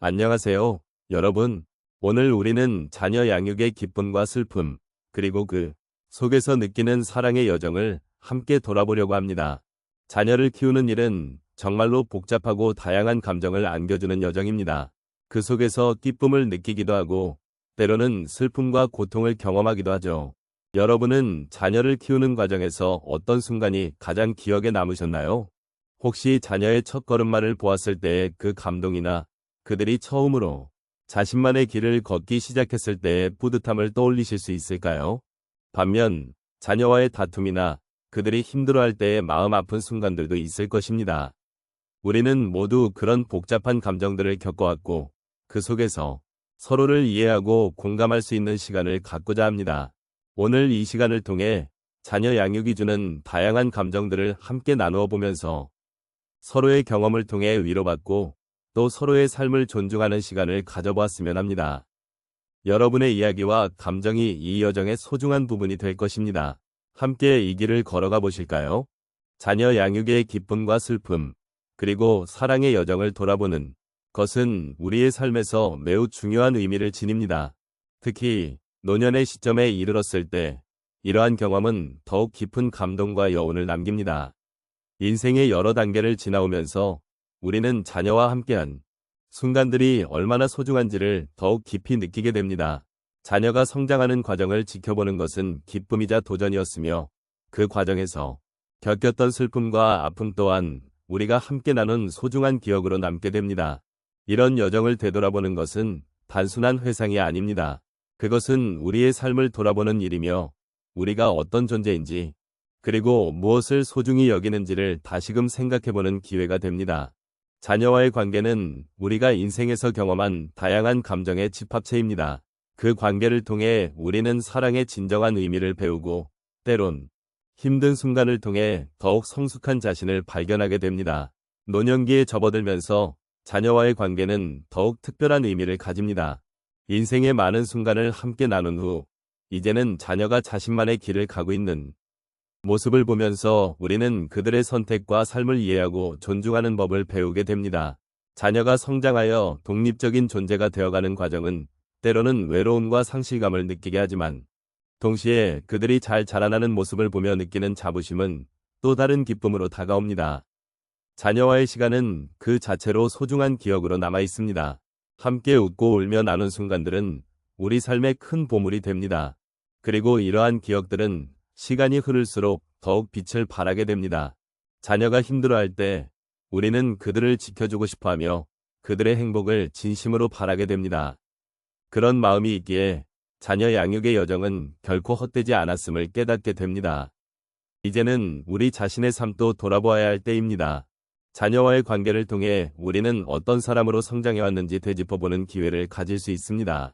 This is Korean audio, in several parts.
안녕하세요, 여러분. 오늘 우리는 자녀 양육의 기쁨과 슬픔, 그리고 그 속에서 느끼는 사랑의 여정을 함께 돌아보려고 합니다. 자녀를 키우는 일은 정말로 복잡하고 다양한 감정을 안겨주는 여정입니다. 그 속에서 기쁨을 느끼기도 하고, 때로는 슬픔과 고통을 경험하기도 하죠. 여러분은 자녀를 키우는 과정에서 어떤 순간이 가장 기억에 남으셨나요? 혹시 자녀의 첫 걸음마를 보았을 때의 그 감동이나 그들이 처음으로 자신만의 길을 걷기 시작했을 때의 뿌듯함을 떠올리실 수 있을까요? 반면 자녀와의 다툼이나 그들이 힘들어할 때의 마음 아픈 순간들도 있을 것입니다. 우리는 모두 그런 복잡한 감정들을 겪어왔고, 그 속에서 서로를 이해하고 공감할 수 있는 시간을 갖고자 합니다. 오늘 이 시간을 통해 자녀 양육이 주는 다양한 감정들을 함께 나누어 보면서 서로의 경험을 통해 위로받고 또 서로의 삶을 존중하는 시간을 가져보았으면 합니다. 여러분의 이야기와 감정이 이 여정의 소중한 부분이 될 것입니다. 함께 이 길을 걸어가 보실까요? 자녀 양육의 기쁨과 슬픔, 그리고 사랑의 여정을 돌아보는 것은 우리의 삶에서 매우 중요한 의미를 지닙니다. 특히 노년의 시점에 이르렀을 때 이러한 경험은 더욱 깊은 감동과 여운을 남깁니다. 인생의 여러 단계를 지나오면서 우리는 자녀와 함께한 순간들이 얼마나 소중한지를 더욱 깊이 느끼게 됩니다. 자녀가 성장하는 과정을 지켜보는 것은 기쁨이자 도전이었으며, 그 과정에서 겪었던 슬픔과 아픔 또한 우리가 함께 나눈 소중한 기억으로 남게 됩니다. 이런 여정을 되돌아보는 것은 단순한 회상이 아닙니다. 그것은 우리의 삶을 돌아보는 일이며, 우리가 어떤 존재인지, 그리고 무엇을 소중히 여기는지를 다시금 생각해보는 기회가 됩니다. 자녀와의 관계는 우리가 인생에서 경험한 다양한 감정의 집합체입니다. 그 관계를 통해 우리는 사랑의 진정한 의미를 배우고, 때론 힘든 순간을 통해 더욱 성숙한 자신을 발견하게 됩니다. 노년기에 접어들면서 자녀와의 관계는 더욱 특별한 의미를 가집니다. 인생의 많은 순간을 함께 나눈 후, 이제는 자녀가 자신만의 길을 가고 있는 모습을 보면서 우리는 그들의 선택과 삶을 이해하고 존중하는 법을 배우게 됩니다. 자녀가 성장하여 독립적인 존재가 되어가는 과정은 때로는 외로움과 상실감을 느끼게 하지만, 동시에 그들이 잘 자라나는 모습을 보며 느끼는 자부심은 또 다른 기쁨으로 다가옵니다. 자녀와의 시간은 그 자체로 소중한 기억으로 남아 있습니다. 함께 웃고 울며 나눈 순간들은 우리 삶의 큰 보물이 됩니다. 그리고 이러한 기억들은 시간이 흐를수록 더욱 빛을 발하게 됩니다. 자녀가 힘들어할 때 우리는 그들을 지켜주고 싶어하며 그들의 행복을 진심으로 바라게 됩니다. 그런 마음이 있기에 자녀 양육의 여정은 결코 헛되지 않았음을 깨닫게 됩니다. 이제는 우리 자신의 삶도 돌아보아야 할 때입니다. 자녀와의 관계를 통해 우리는 어떤 사람으로 성장해왔는지 되짚어보는 기회를 가질 수 있습니다.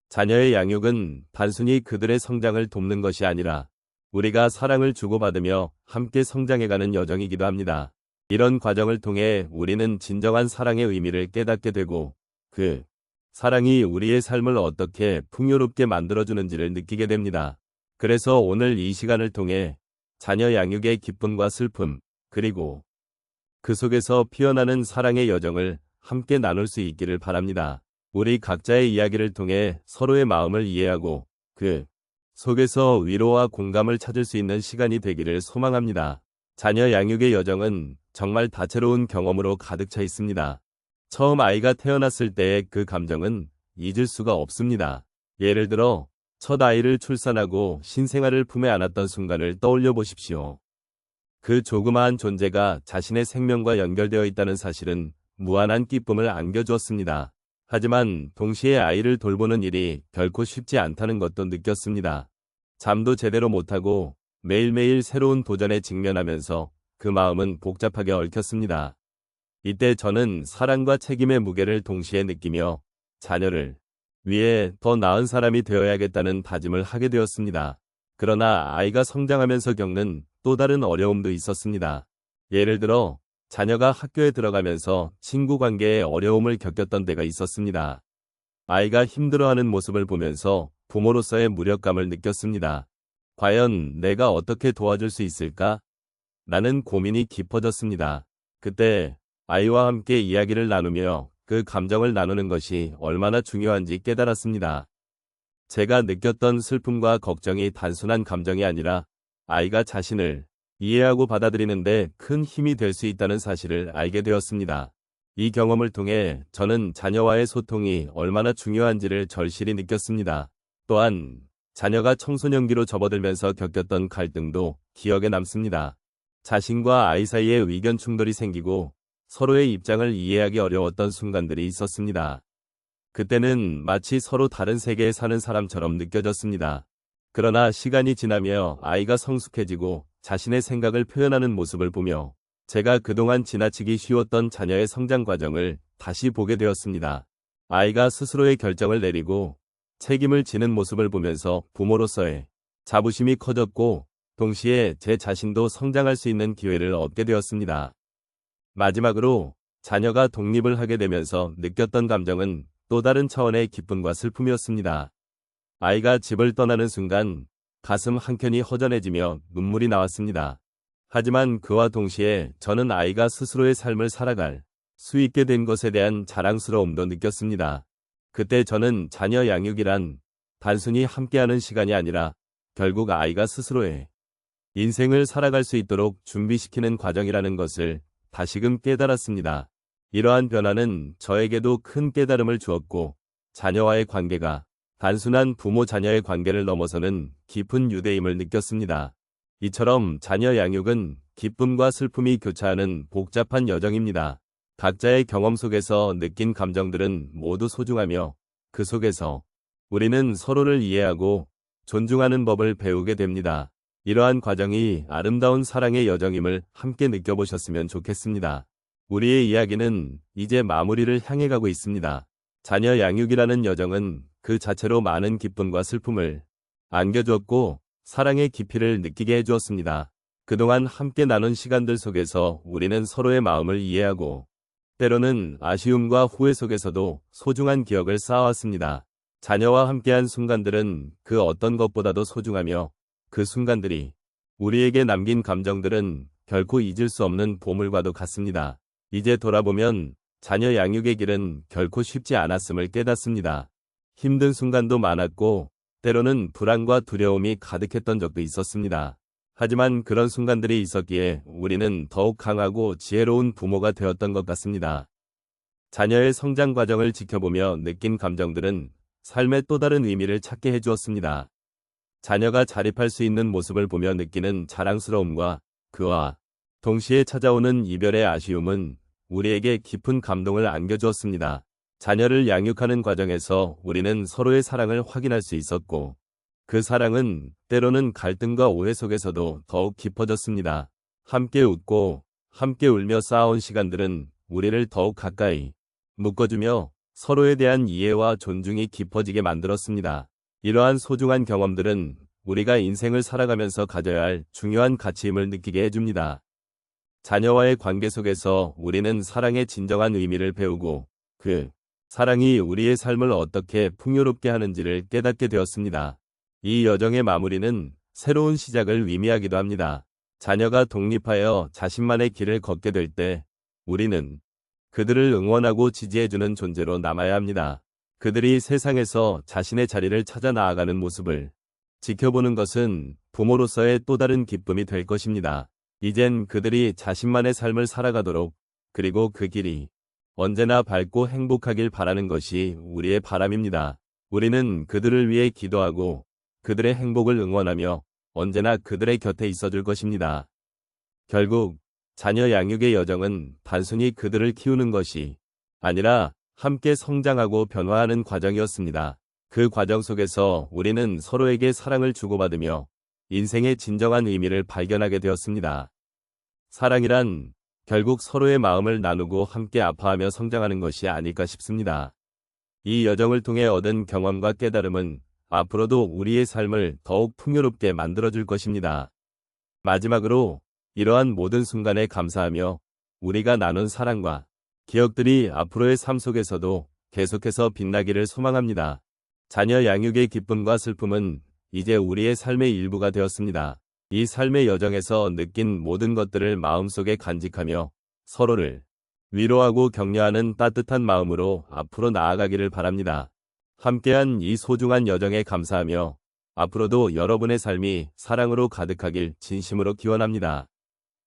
자녀의 양육은 단순히 그들의 성장을 돕는 것이 아니라 우리가 사랑을 주고받으며 함께 성장해가는 여정이기도 합니다. 이런 과정을 통해 우리는 진정한 사랑의 의미를 깨닫게 되고, 그 사랑이 우리의 삶을 어떻게 풍요롭게 만들어주는지를 느끼게 됩니다. 그래서 오늘 이 시간을 통해 자녀 양육의 기쁨과 슬픔, 그리고 그 속에서 피어나는 사랑의 여정을 함께 나눌 수 있기를 바랍니다. 우리 각자의 이야기를 통해 서로의 마음을 이해하고 그 속에서 위로와 공감을 찾을 수 있는 시간이 되기를 소망합니다. 자녀 양육의 여정은 정말 다채로운 경험으로 가득 차 있습니다. 처음 아이가 태어났을 때의 그 감정은 잊을 수가 없습니다. 예를 들어 첫 아이를 출산하고 신생아를 품에 안았던 순간을 떠올려 보십시오. 그 조그마한 존재가 자신의 생명과 연결되어 있다는 사실은 무한한 기쁨을 안겨주었습니다. 하지만 동시에 아이를 돌보는 일이 결코 쉽지 않다는 것도 느꼈습니다. 잠도 제대로 못하고 매일매일 새로운 도전에 직면하면서 그 마음은 복잡하게 얽혔습니다. 이때 저는 사랑과 책임의 무게를 동시에 느끼며 자녀를 위해 더 나은 사람이 되어야겠다는 다짐을 하게 되었습니다. 그러나 아이가 성장하면서 겪는 또 다른 어려움도 있었습니다. 예를 들어 자녀가 학교에 들어가면서 친구 관계에 어려움을 겪었던 때가 있었습니다. 아이가 힘들어하는 모습을 보면서 부모로서의 무력감을 느꼈습니다. 과연 내가 어떻게 도와줄 수 있을까? 라는 고민이 깊어졌습니다. 그때 아이와 함께 이야기를 나누며 그 감정을 나누는 것이 얼마나 중요한지 깨달았습니다. 제가 느꼈던 슬픔과 걱정이 단순한 감정이 아니라 아이가 자신을 이해하고 받아들이는데 큰 힘이 될 수 있다는 사실을 알게 되었습니다. 이 경험을 통해 저는 자녀와의 소통이 얼마나 중요한지를 절실히 느꼈습니다. 또한 자녀가 청소년기로 접어들면서 겪었던 갈등도 기억에 남습니다. 자신과 아이 사이에 의견 충돌이 생기고 서로의 입장을 이해하기 어려웠던 순간들이 있었습니다. 그때는 마치 서로 다른 세계에 사는 사람처럼 느껴졌습니다. 그러나 시간이 지나며 아이가 성숙해지고 자신의 생각을 표현하는 모습을 보며 제가 그동안 지나치기 쉬웠던 자녀의 성장 과정을 다시 보게 되었습니다. 아이가 스스로의 결정을 내리고 책임을 지는 모습을 보면서 부모로서의 자부심이 커졌고 동시에 제 자신도 성장할 수 있는 기회를 얻게 되었습니다. 마지막으로 자녀가 독립을 하게 되면서 느꼈던 감정은 또 다른 차원의 기쁨과 슬픔이었습니다. 아이가 집을 떠나는 순간 가슴 한켠이 허전해지며 눈물이 나왔습니다. 하지만 그와 동시에 저는 아이가 스스로의 삶을 살아갈 수 있게 된 것에 대한 자랑스러움도 느꼈습니다. 그때 저는 자녀 양육이란 단순히 함께하는 시간이 아니라 결국 아이가 스스로의 인생을 살아갈 수 있도록 준비시키는 과정이라는 것을 다시금 깨달았습니다. 이러한 변화는 저에게도 큰 깨달음을 주었고 자녀와의 관계가 단순한 부모-자녀의 관계를 넘어서는 깊은 유대임을 느꼈습니다. 이처럼 자녀 양육은 기쁨과 슬픔이 교차하는 복잡한 여정입니다. 각자의 경험 속에서 느낀 감정들은 모두 소중하며 그 속에서 우리는 서로를 이해하고 존중하는 법을 배우게 됩니다. 이러한 과정이 아름다운 사랑의 여정임을 함께 느껴보셨으면 좋겠습니다. 우리의 이야기는 이제 마무리를 향해 가고 있습니다. 자녀 양육이라는 여정은 그 자체로 많은 기쁨과 슬픔을 안겨주었고 사랑의 깊이를 느끼게 해주었습니다. 그동안 함께 나눈 시간들 속에서 우리는 서로의 마음을 이해하고 때로는 아쉬움과 후회 속에서도 소중한 기억을 쌓아왔습니다. 자녀와 함께한 순간들은 그 어떤 것보다도 소중하며 그 순간들이 우리에게 남긴 감정들은 결코 잊을 수 없는 보물과도 같습니다. 이제 돌아보면 자녀 양육의 길은 결코 쉽지 않았음을 깨닫습니다. 힘든 순간도 많았고 때로는 불안과 두려움이 가득했던 적도 있었습니다. 하지만 그런 순간들이 있었기에 우리는 더욱 강하고 지혜로운 부모가 되었던 것 같습니다. 자녀의 성장 과정을 지켜보며 느낀 감정들은 삶의 또 다른 의미를 찾게 해주었습니다. 자녀가 자립할 수 있는 모습을 보며 느끼는 자랑스러움과 그와 동시에 찾아오는 이별의 아쉬움은 우리에게 깊은 감동을 안겨주었습니다. 자녀를 양육하는 과정에서 우리는 서로의 사랑을 확인할 수 있었고 그 사랑은 때로는 갈등과 오해 속에서도 더욱 깊어졌습니다. 함께 웃고 함께 울며 쌓아온 시간들은 우리를 더욱 가까이 묶어주며 서로에 대한 이해와 존중이 깊어지게 만들었습니다. 이러한 소중한 경험들은 우리가 인생을 살아가면서 가져야 할 중요한 가치임을 느끼게 해줍니다. 자녀와의 관계 속에서 우리는 사랑의 진정한 의미를 배우고 그 사랑이 우리의 삶을 어떻게 풍요롭게 하는지를 깨닫게 되었습니다. 이 여정의 마무리는 새로운 시작을 의미하기도 합니다. 자녀가 독립하여 자신만의 길을 걷게 될 때 우리는 그들을 응원하고 지지해주는 존재로 남아야 합니다. 그들이 세상에서 자신의 자리를 찾아 나아가는 모습을 지켜보는 것은 부모로서의 또 다른 기쁨이 될 것입니다. 이젠 그들이 자신만의 삶을 살아가도록 그리고 그 길이 언제나 밝고 행복하길 바라는 것이 우리의 바람입니다. 우리는 그들을 위해 기도하고 그들의 행복을 응원하며 언제나 그들의 곁에 있어줄 것입니다. 결국 자녀 양육의 여정은 단순히 그들을 키우는 것이 아니라 함께 성장하고 변화하는 과정이었습니다. 그 과정 속에서 우리는 서로에게 사랑을 주고받으며 인생의 진정한 의미를 발견하게 되었습니다. 사랑이란 결국 서로의 마음을 나누고 함께 아파하며 성장하는 것이 아닐까 싶습니다. 이 여정을 통해 얻은 경험과 깨달음은 앞으로도 우리의 삶을 더욱 풍요롭게 만들어줄 것입니다. 마지막으로 이러한 모든 순간에 감사하며 우리가 나눈 사랑과 기억들이 앞으로의 삶 속에서도 계속해서 빛나기를 소망합니다. 자녀 양육의 기쁨과 슬픔은 이제 우리의 삶의 일부가 되었습니다. 이 삶의 여정에서 느낀 모든 것들을 마음속에 간직하며 서로를 위로하고 격려하는 따뜻한 마음으로 앞으로 나아가기를 바랍니다. 함께한 이 소중한 여정에 감사하며 앞으로도 여러분의 삶이 사랑으로 가득하길 진심으로 기원합니다.